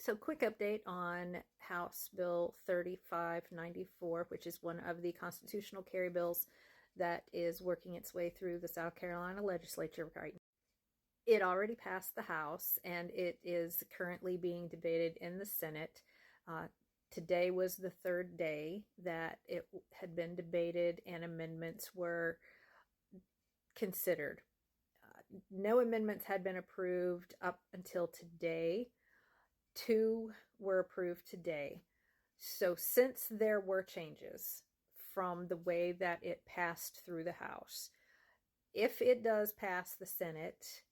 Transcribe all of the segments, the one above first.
So quick update on House Bill 3594, which is one of the constitutional carry bills that is working its way through the South Carolina legislature right now. It already passed the House and it is currently being debated in the Senate. Today was the third day that it had been debated and amendments were considered. No amendments had been approved up until today. 2 were approved today. So since there were changes from the way that it passed through the House, if it does pass the Senate,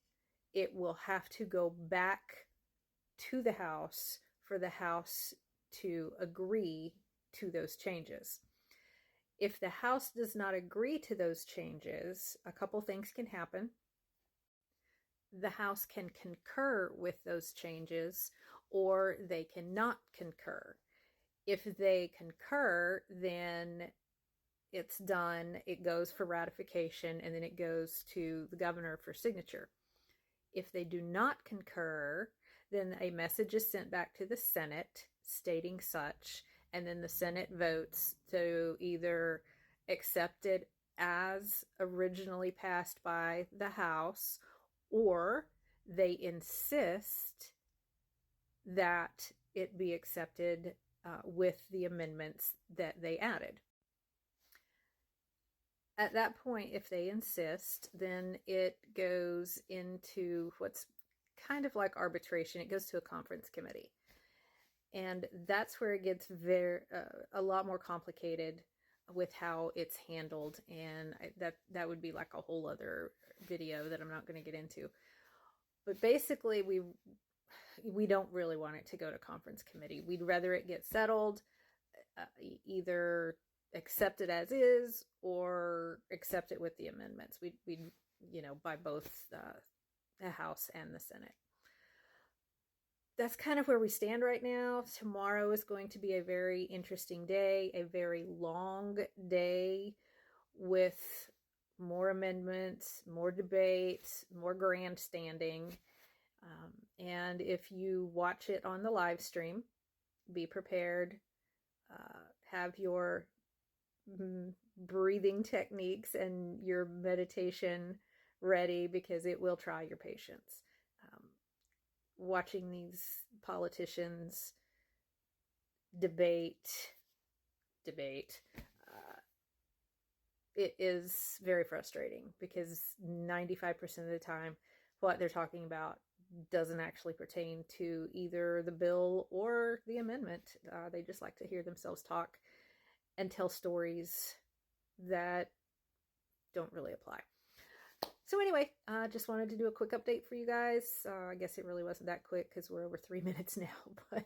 it will have to go back to the House for the House to agree to those changes. If the House does not agree to those changes, a couple things can happen. The House can concur with those changes or they cannot concur. If they concur, then it's done, it goes for ratification, and then it goes to the governor for signature. If they do not concur, then a message is sent back to the Senate stating such, and then the Senate votes to either accept it as originally passed by the House, or they insist that it be accepted with the amendments that they added. At that point, if they insist, then it goes into what's kind of like arbitration. It goes to a conference committee. And that's where it gets a lot more complicated with how it's handled, and that would be like a whole other video that I'm not going to get into. But basically, we don't really want it to go to conference committee. We'd rather it get settled, either accept it as is or accept it with the amendments. We by both the House and the Senate. That's kind of where we stand right now. Tomorrow is going to be a very interesting day, a very long day with more amendments, more debates, more grandstanding. And if you watch it on the live stream, be prepared. Have your breathing techniques and your meditation ready, because it will try your patience. Watching these politicians debate, it is very frustrating, because 95% of the time what they're talking about doesn't actually pertain to either the bill or the amendment. They just like to hear themselves talk and tell stories that don't really apply. So anyway, I just wanted to do a quick update for you guys. I guess it really wasn't that quick because we're over 3 minutes now, but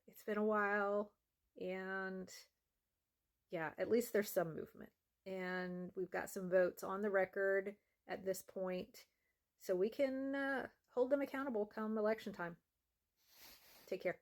it's been a while, and yeah, at least there's some movement. And we've got some votes on the record at this point, so we can hold them accountable come election time. Take care.